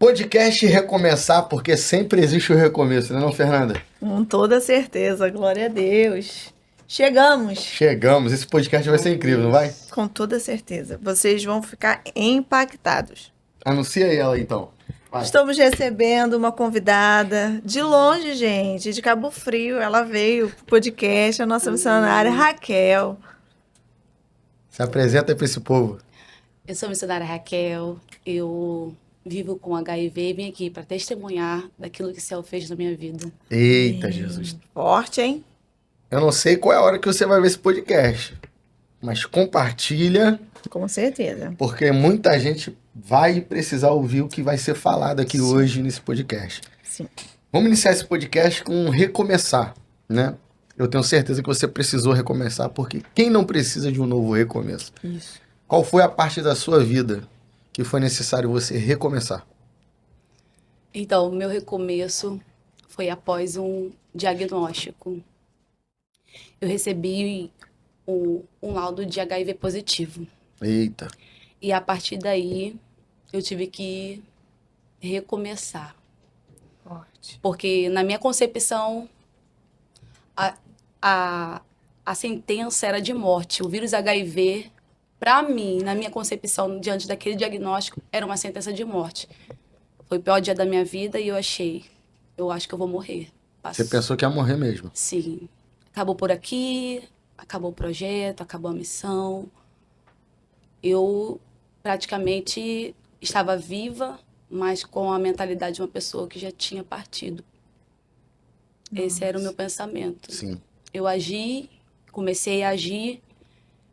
Podcast Recomeçar, porque sempre existe o recomeço, né, não, Fernanda? Com toda certeza, glória a Deus. Chegamos. Chegamos, esse podcast vai ser incrível, não vai? Com toda certeza. Vocês vão ficar impactados. Anuncia aí ela então. Vai. Estamos recebendo uma convidada de longe, gente, de Cabo Frio. Ela veio pro podcast, a nossa missionária Raquel. Se apresenta aí para esse povo. Eu sou a missionária Raquel, eu vivo com HIV e vim aqui para testemunhar daquilo que o Senhor fez na minha vida. Eita, Jesus. Forte, hein? Eu não sei qual é a hora que você vai ver esse podcast, mas compartilha, Com certeza. porque muita gente vai precisar ouvir o que vai ser falado aqui hoje nesse podcast. Sim. Vamos iniciar esse podcast com um recomeçar, né? Eu tenho certeza que você precisou recomeçar, porque quem não precisa de um novo recomeço? Isso. Qual foi a parte da sua vida que foi necessário você recomeçar? Então, o meu recomeço foi após um diagnóstico. Eu recebi um laudo de HIV positivo. Eita. E a partir daí, eu tive que recomeçar. Forte. Porque na minha concepção, a sentença era de morte. O vírus HIV, para mim, na minha concepção, diante daquele diagnóstico, era uma sentença de morte. Foi o pior dia da minha vida e eu acho que eu vou morrer. Você pensou que ia morrer mesmo? Sim. Acabou por aqui, acabou o projeto, acabou a missão. Eu praticamente estava viva, mas com a mentalidade de uma pessoa que já tinha partido. Esse era o meu pensamento. Sim. Eu comecei a agir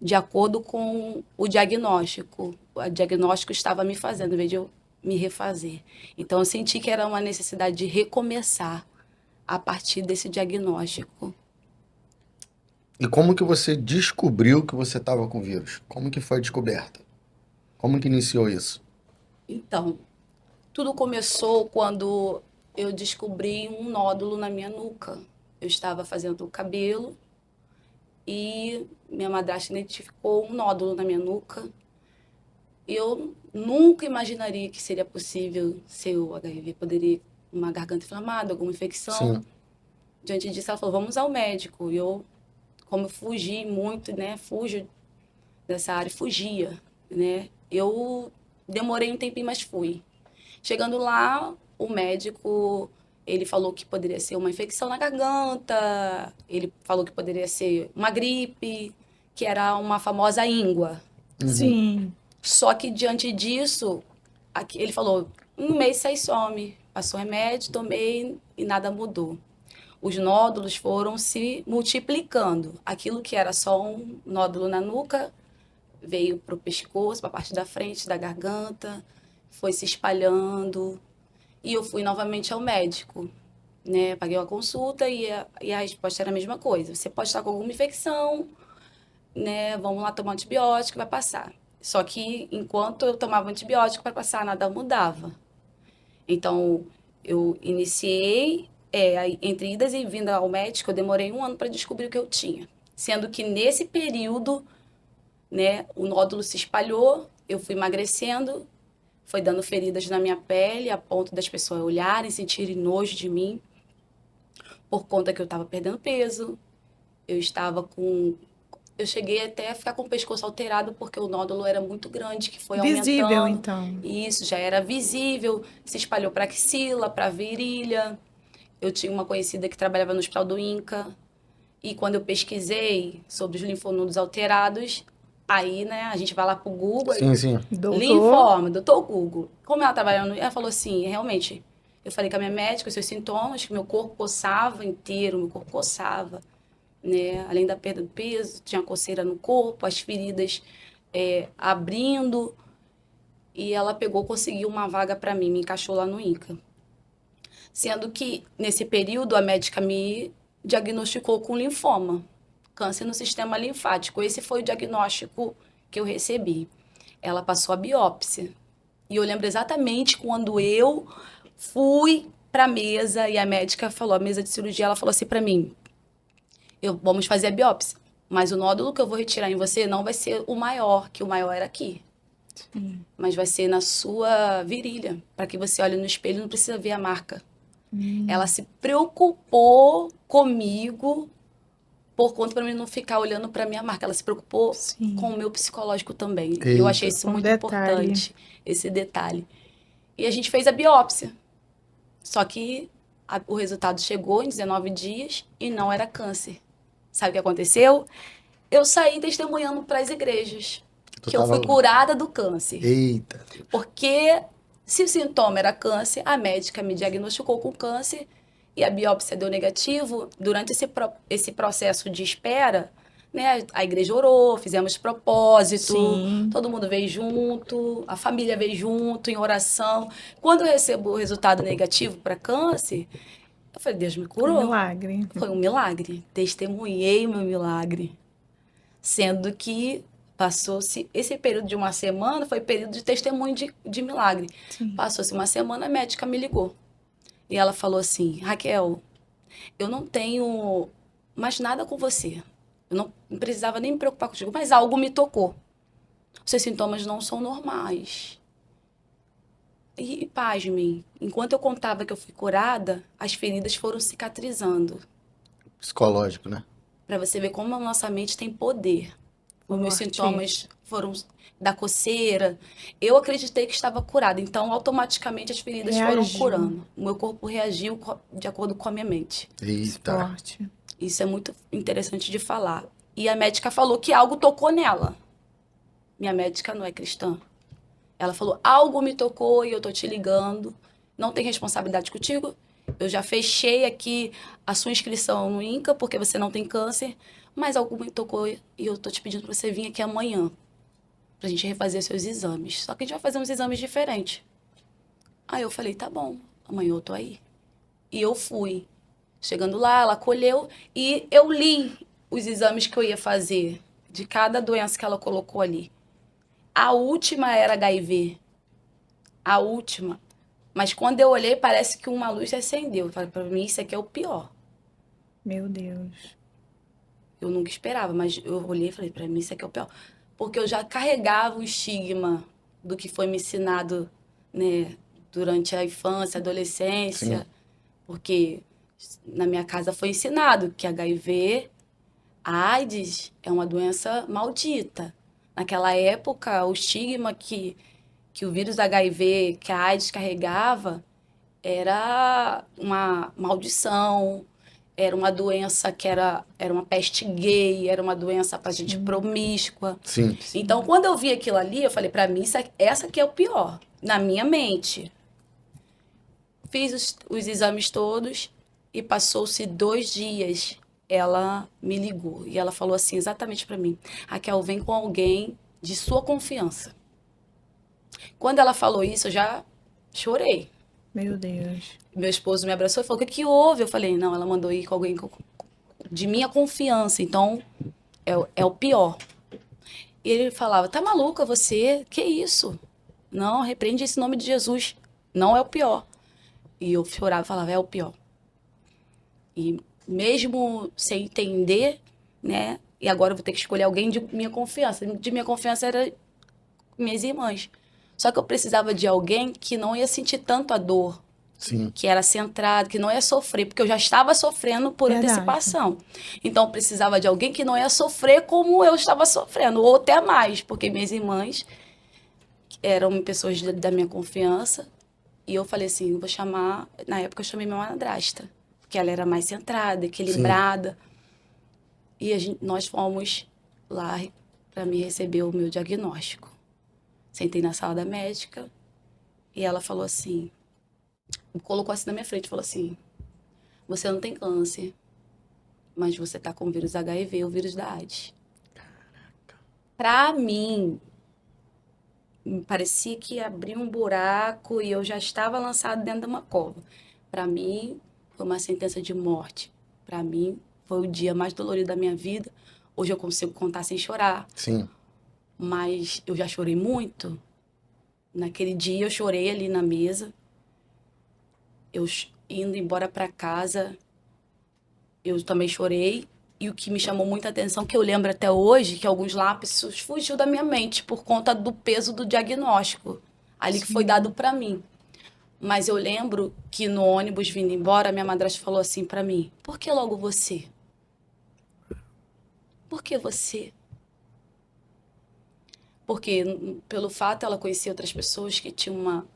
de acordo com o diagnóstico. O diagnóstico estava me fazendo, em vez de eu me refazer. Então, eu senti que era uma necessidade de recomeçar a partir desse diagnóstico. E como que você descobriu que você estava com vírus? Como que foi a descoberta? Como que iniciou isso? Então, tudo começou quando eu descobri um nódulo na minha nuca. Eu estava fazendo o cabelo e minha madrasta identificou um nódulo na minha nuca. Eu nunca imaginaria que seria possível ser o HIV. Poderia uma garganta inflamada, alguma infecção. Sim. Diante disso, ela falou, vamos ao médico. E eu, como eu fugi muito, né, fujo dessa área, fugia, né. Eu demorei um tempinho, mas fui. Chegando lá, o médico, ele falou que poderia ser uma infecção na garganta, ele falou que poderia ser uma gripe, que era uma famosa íngua. Sim. Só que diante disso, ele falou, um mês sai some. Passou remédio, tomei e nada mudou. Os nódulos foram se multiplicando. Aquilo que era só um nódulo na nuca veio para o pescoço, para a parte da frente, da garganta, foi se espalhando. E eu fui novamente ao médico, né? Paguei uma consulta e a resposta era a mesma coisa. Você pode estar com alguma infecção, né? Vamos lá tomar antibiótico, vai passar. Só que enquanto eu tomava antibiótico para passar, nada mudava. Então, eu iniciei, entre idas e vindas ao médico, eu demorei 1 ano para descobrir o que eu tinha. Sendo que nesse período, né, o nódulo se espalhou, eu fui emagrecendo, foi dando feridas na minha pele, a ponto das pessoas olharem, sentirem nojo de mim, por conta que eu estava perdendo peso, eu cheguei até a ficar com o pescoço alterado porque o nódulo era muito grande, que foi Visível, aumentando. então. Isso, já era visível, se espalhou para a axila, para a virilha. Eu tinha uma conhecida que trabalhava no Hospital do INCA, e quando eu pesquisei sobre os linfonodos alterados, aí, né, a gente vai lá pro Google, Sim. linfoma, doutor Google. Como ela trabalhava, ela falou assim, realmente, eu falei com a minha médica, os seus sintomas, que meu corpo coçava inteiro, meu corpo coçava, né? Além da perda do peso, tinha coceira no corpo, as feridas abrindo. E ela conseguiu uma vaga para mim, me encaixou lá no INCA. Sendo que, nesse período, a médica me diagnosticou com linfoma, câncer no sistema linfático. Esse foi o diagnóstico que eu recebi. Ela passou a biópsia. E eu lembro exatamente quando eu fui para a mesa e a médica falou, a mesa de cirurgia, ela falou assim para mim, vamos fazer a biópsia, mas o nódulo que eu vou retirar em você não vai ser o maior, que o maior era aqui. Sim. mas vai ser na sua virilha, para que você olhe no espelho e não precisa ver a marca. Ela se preocupou comigo por conta para mim não ficar olhando para minha marca. Ela se preocupou Sim. com o meu psicológico também. Eita. Eu achei isso Um muito detalhe. importante, esse detalhe. E a gente fez a biópsia. Só que o resultado chegou em 19 dias e não era câncer. Sabe o que aconteceu? Eu saí testemunhando para as igrejas Tu que eu tava fui lá. curada do câncer. Eita. Porque se o sintoma era câncer, a médica me diagnosticou com câncer e a biópsia deu negativo. Durante esse processo de espera, né, a igreja orou, fizemos propósito, Sim. todo mundo veio junto, a família veio junto em oração. Quando eu recebo o resultado negativo para câncer, eu falei, Deus me Um curou. milagre. Foi um milagre. Testemunhei o meu milagre. Sendo que passou-se esse período de uma semana, foi período de testemunho de milagre. Sim. Passou-se uma semana, a médica me ligou. E ela falou assim: Raquel, eu não tenho mais nada com você. Eu não precisava nem me preocupar contigo, mas algo me tocou. Os seus sintomas não são normais. E pasmem, enquanto eu contava que eu fui curada, as feridas foram cicatrizando. Psicológico, né? Para você ver como a nossa mente tem poder. Os meus Forte. sintomas foram da coceira. Eu acreditei que estava curada, então automaticamente as feridas foram Reagiu. curando. O meu corpo reagiu de acordo com a minha mente. Eita. Forte. Isso é muito interessante de falar. E a médica falou que algo tocou nela. Minha médica não é cristã. Ela falou: algo me tocou e eu tô te ligando. Não tem responsabilidade contigo. Eu já fechei aqui a sua inscrição no INCA porque você não tem câncer, mas algo me tocou e eu tô te pedindo para você vir aqui amanhã pra gente refazer seus exames. Só que a gente vai fazer uns exames diferentes. Aí eu falei: tá bom, amanhã eu tô aí. E eu fui. Chegando lá, ela acolheu e eu li os exames que eu ia fazer de cada doença que ela colocou ali. A última era HIV. A última. Mas quando eu olhei, parece que uma luz acendeu. Eu falei, pra mim, isso aqui é o pior. Meu Deus. Eu nunca esperava, mas eu olhei e falei, pra mim, isso aqui é o pior. Porque eu já carregava o estigma do que foi me ensinado, né, durante a infância, adolescência. Sim. Porque na minha casa foi ensinado que HIV, a AIDS, é uma doença maldita. Naquela época, o estigma que o vírus HIV, que a AIDS carregava, era uma maldição, era uma doença que era uma peste gay, era uma doença para gente promíscua. Sim. Então, quando eu vi aquilo ali, eu falei, para mim, essa aqui é o pior, na minha mente. Fiz os exames todos e passou-se 2 dias. Ela me ligou e ela falou assim, exatamente para mim: Raquel, vem com alguém de sua confiança. Quando ela falou isso, eu já chorei. Meu Deus. Meu esposo me abraçou e falou: o que houve? Eu falei: não, ela mandou ir com alguém de minha confiança, então é o pior. E ele falava: tá maluca você? Que isso? Não, repreende esse nome de Jesus. Não é o pior. E eu chorava e falava: é o pior. E mesmo sem entender, né? E agora eu vou ter que escolher alguém de minha confiança. De minha confiança era minhas irmãs. Só que eu precisava de alguém que não ia sentir tanto a dor, Sim. que era centrado, que não ia sofrer, porque eu já estava sofrendo por Verdade. antecipação. Então eu precisava de alguém que não ia sofrer como eu estava sofrendo, ou até mais, porque minhas irmãs eram pessoas da minha confiança. E eu falei assim, eu vou chamar, na época eu chamei minha madrasta, porque ela era mais centrada, equilibrada. E nós fomos lá para me receber o meu diagnóstico. Sentei na sala da médica e ela falou assim, colocou assim na minha frente, falou assim: você não tem câncer, mas você tá com o vírus HIV, o vírus da AIDS. Pra mim, parecia que abria um buraco e eu já estava lançada dentro de uma cova. Pra mim, foi uma sentença de morte. Pra mim, foi o dia mais dolorido da minha vida. Hoje eu consigo contar sem chorar, Sim. mas eu já chorei muito. Naquele dia eu chorei ali na mesa. Eu indo embora para casa, eu também chorei, E o que me chamou muita atenção, que eu lembro até hoje, que alguns lapsos fugiu da minha mente por conta do peso do diagnóstico ali que foi dado para mim. Mas eu lembro que no ônibus vindo embora, minha madrasta falou assim para mim: por que logo você? Por que você? Porque pelo fato ela conhecia outras pessoas que tinham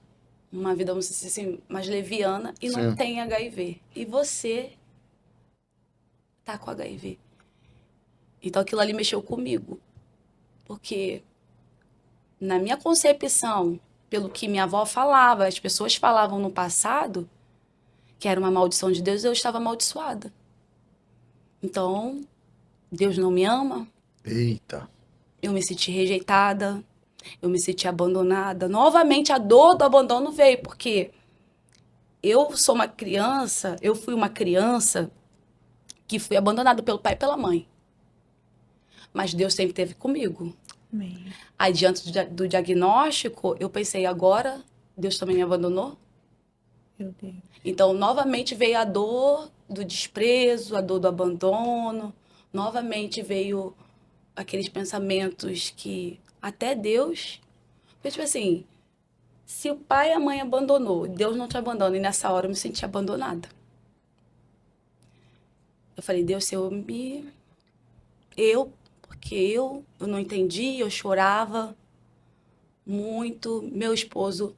uma vida, vamos dizer assim, mais leviana e não Sim. tem HIV. E você tá com HIV. Então aquilo ali mexeu comigo. Porque na minha concepção, pelo que minha avó falava, as pessoas falavam no passado, que era uma maldição de Deus, eu estava amaldiçoada. Então, Deus não me ama, Eita. eu me senti rejeitada, eu me senti abandonada. Novamente a dor do abandono veio, porque eu sou uma criança, eu fui uma criança que fui abandonada pelo pai e pela mãe. Mas Deus sempre esteve comigo. Amém. Aí, diante do diagnóstico, eu pensei, agora Deus também me abandonou? Meu Deus. Então, novamente veio a dor do desprezo, a dor do abandono. Novamente veio aqueles pensamentos que até Deus... Porque, tipo assim, se o pai e a mãe abandonou, Deus não te abandona. E nessa hora eu me senti abandonada. Eu falei, Deus, se eu me... Porque eu não entendi, eu chorava muito. Meu esposo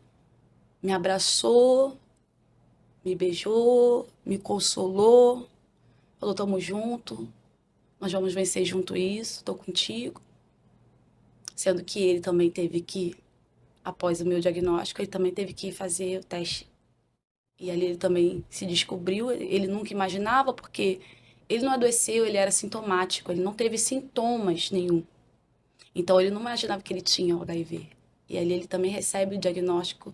me abraçou, me beijou, me consolou, falou, tamo junto, nós vamos vencer junto isso, tô contigo. Sendo que ele também teve que, após o meu diagnóstico, ele também teve que fazer o teste. E ali ele também se descobriu, ele nunca imaginava, porque ele não adoeceu, ele era sintomático, ele não teve sintomas nenhum. Então ele não imaginava que ele tinha o HIV. E ali ele também recebe o diagnóstico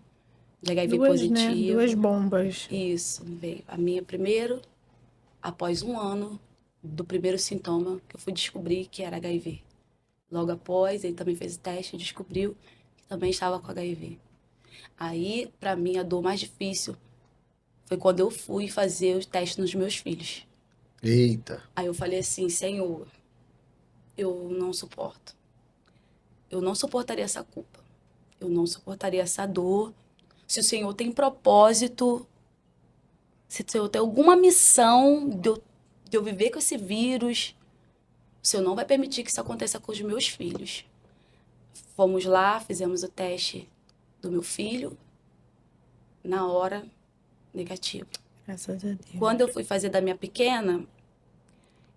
de HIV positivo. Né? Duas bombas. Isso, veio a minha primeiro, após um ano do primeiro sintoma, que eu fui descobrir que era HIV. Logo após, ele também fez o teste e descobriu que também estava com HIV. Aí, para mim, a dor mais difícil foi quando eu fui fazer os testes nos meus filhos. Eita. Aí eu falei assim, Senhor, eu não suporto. Eu não suportaria essa culpa. Eu não suportaria essa dor. Se o Senhor tem propósito, se o Senhor tem alguma missão de eu viver com esse vírus, o Senhor não vai permitir que isso aconteça com os meus filhos. Fomos lá, fizemos o teste do meu filho. Na hora, negativo. Graças a Deus. Quando eu fui fazer da minha pequena,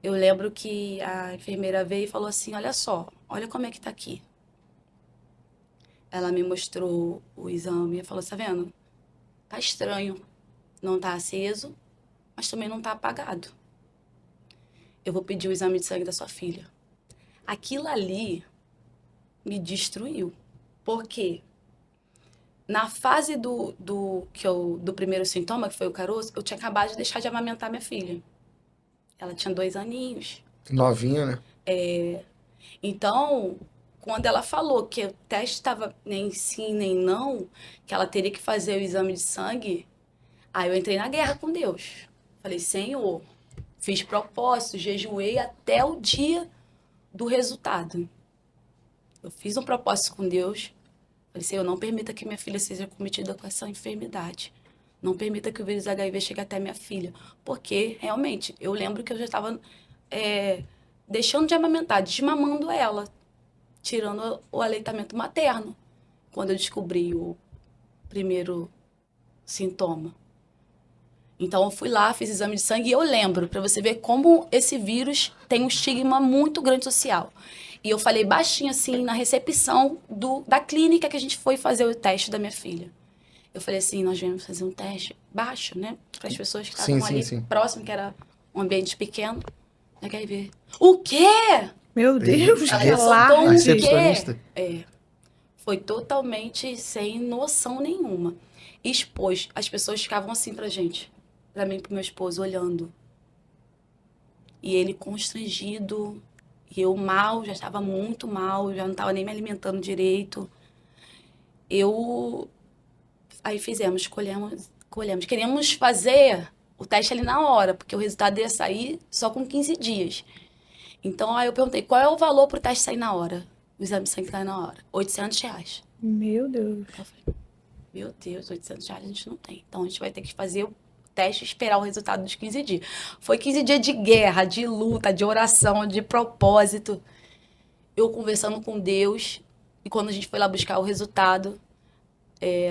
eu lembro que a enfermeira veio e falou assim, olha só, olha como é que tá aqui. Ela me mostrou o exame e falou, tá vendo? Tá estranho. Não tá aceso, mas também não tá apagado. Eu vou pedir o exame de sangue da sua filha. Aquilo ali me destruiu. Por quê? Na fase do primeiro sintoma, que foi o caroço, eu tinha acabado de deixar de amamentar minha filha. Ela tinha 2 aninhos. Novinha, né? Então, quando ela falou que o teste estava nem sim, nem não, que ela teria que fazer o exame de sangue, aí eu entrei na guerra com Deus. Falei, Senhor, fiz propósito, jejuei até o dia do resultado. Eu fiz um propósito com Deus. Falei, Senhor, não permita que minha filha seja cometida com essa enfermidade. Não permita que o vírus HIV chegue até minha filha. Porque, realmente, eu lembro que eu já estava deixando de amamentar, desmamando ela, tirando o aleitamento materno, quando eu descobri o primeiro sintoma. Então, eu fui lá, fiz exame de sangue e eu lembro, para você ver como esse vírus tem um estigma muito grande social. E eu falei baixinho, assim, na recepção da clínica que a gente foi fazer o teste da minha filha. Eu falei assim, nós viemos fazer um teste baixo, né? Para as pessoas que estavam ali próximo, que era um ambiente pequeno. HIV. O quê? Meu Deus, Ela que já soltou um recepcionista? quê? Foi totalmente sem noção nenhuma. Expôs. As pessoas ficavam assim pra gente. Pra mim e pro meu esposo, olhando. E ele constrangido. E eu mal, já estava muito mal, já não estava nem me alimentando direito. Aí fizemos, colhemos. Queríamos fazer o teste ali na hora, porque o resultado ia sair só com 15 dias. Então, aí eu perguntei, qual é o valor pro teste sair na hora? O exame de sangue sair na hora. R$ 800. Meu Deus. Eu falei, meu Deus, R$ 800 a gente não tem. Então, a gente vai ter que fazer o teste e esperar o resultado dos 15 dias. Foi 15 dias de guerra, de luta, de oração, de propósito. Eu conversando com Deus. E quando a gente foi lá buscar o resultado,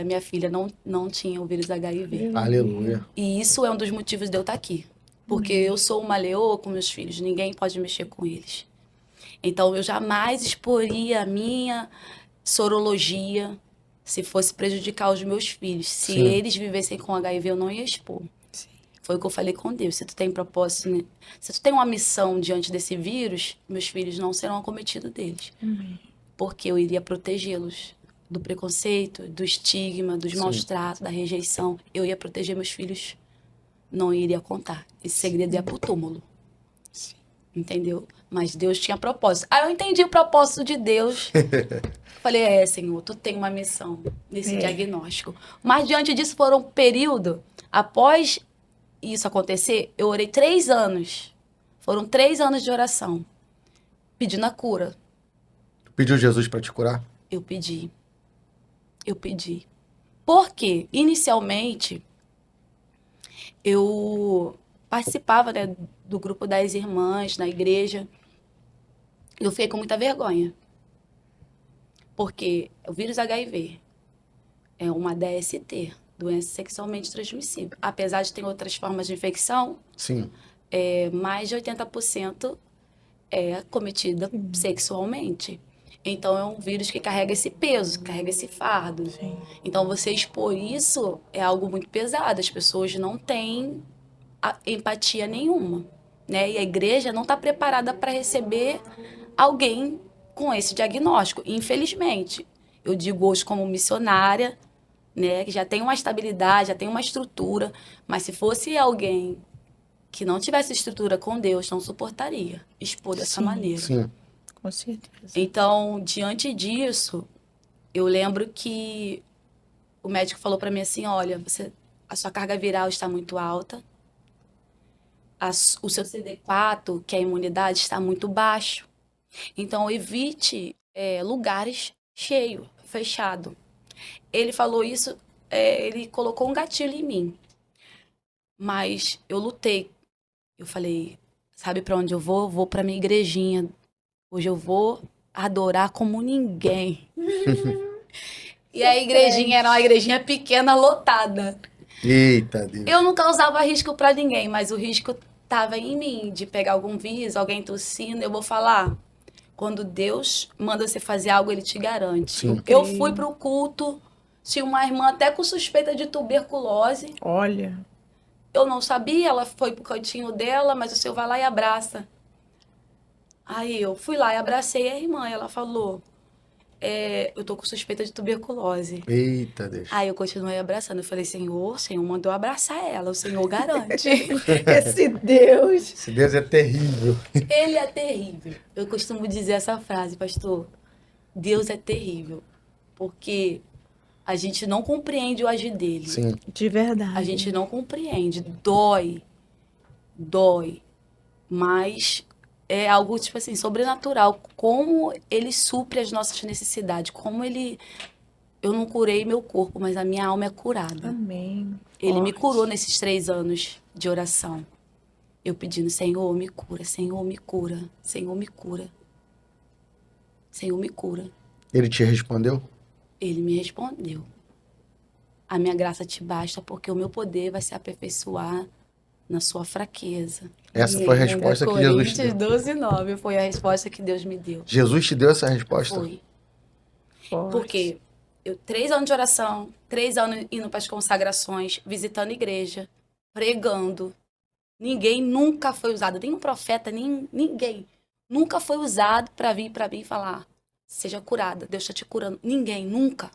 a minha filha não tinha o vírus HIV. Aleluia. E isso é um dos motivos de eu estar aqui. Porque eu sou uma leoa com meus filhos, ninguém pode mexer com eles. Então, eu jamais exporia a minha sorologia se fosse prejudicar os meus filhos. Se Sim. eles vivessem com HIV, eu não ia expor. Sim. Foi o que eu falei com Deus. Se tu tem propósito, né? Se tu tem uma missão diante desse vírus, meus filhos não serão acometidos deles. Amém. Porque eu iria protegê-los do preconceito, do estigma, dos maus Sim. tratos, da rejeição. Eu ia proteger meus filhos, não iria contar. Esse segredo ia pro túmulo. Sim. Entendeu? Mas Deus tinha propósito. Aí eu entendi o propósito de Deus. Falei, Senhor, tu tem uma missão nesse diagnóstico. Mas diante disso foram um período, após isso acontecer, eu orei 3 anos. Foram 3 anos de oração, pedindo a cura. Pediu Jesus pra te curar? Eu pedi. Porque, inicialmente, eu participava, né, do grupo das irmãs na igreja. Eu fiquei com muita vergonha. Porque o vírus HIV é uma DST, doença sexualmente transmissível. Apesar de ter outras formas de infecção, Sim. mais de 80% é cometida sexualmente. Então, é um vírus que carrega esse peso, carrega esse fardo. Sim. Então, você expor isso é algo muito pesado. As pessoas não têm empatia nenhuma, né? E a igreja não está preparada para receber alguém com esse diagnóstico, infelizmente. Eu digo hoje como missionária, né? Que já tem uma estabilidade, já tem uma estrutura. Mas se fosse alguém que não tivesse estrutura com Deus, não suportaria expor dessa Sim. maneira. Sim. Com certeza. Então, diante disso, eu lembro que o médico falou para mim assim, olha, a sua carga viral está muito alta, o seu CD4, que é a imunidade, está muito baixo. Então, evite lugares cheios, fechado. Ele falou isso, ele colocou um gatilho em mim. Mas eu lutei. Eu falei, sabe para onde eu vou? Vou para minha igrejinha. Hoje eu vou adorar como ninguém. E a igrejinha era uma igrejinha pequena, lotada. Eita Deus. Eu não causava risco para ninguém, mas o risco estava em mim, de pegar algum vírus, alguém tossindo. Eu vou falar, quando Deus manda você fazer algo, Ele te garante. Sim. Eu fui pro culto, tinha uma irmã até com suspeita de tuberculose. Olha. Eu não sabia, ela foi pro cantinho dela, mas o Senhor vai lá e abraça. Aí eu fui lá e abracei a irmã, ela falou, eu tô com suspeita de tuberculose. Eita Deus. Aí eu continuei abraçando, eu falei, Senhor, o Senhor mandou abraçar ela, o Senhor garante. Esse Deus. Esse Deus é terrível. Ele é terrível. Eu costumo dizer essa frase, pastor, Deus é terrível, porque a gente não compreende o agir dele. Sim. De verdade. A gente não compreende, dói, mas é algo, tipo assim, sobrenatural, como ele supre as nossas necessidades, como ele... Eu não curei meu corpo, mas a minha alma é curada. Amém. Ele me Forte. curou nesses 3 anos de oração. Eu pedindo, Senhor, me cura, Senhor, me cura, Senhor, me cura. Senhor, me cura. Ele te respondeu? Ele me respondeu. A minha graça te basta, porque o meu poder vai se aperfeiçoar na sua fraqueza. Essa foi a resposta que Jesus te Coríntios deu. 12:9 foi a resposta que Deus me deu. Jesus te deu essa resposta? Foi. Forte. Porque eu 3 anos de oração, 3 anos indo para as consagrações, visitando igreja, pregando. Ninguém nunca foi usado, nenhum profeta, ninguém nunca foi usado para vir para mim e falar, seja curada, Deus está te curando. Ninguém, nunca.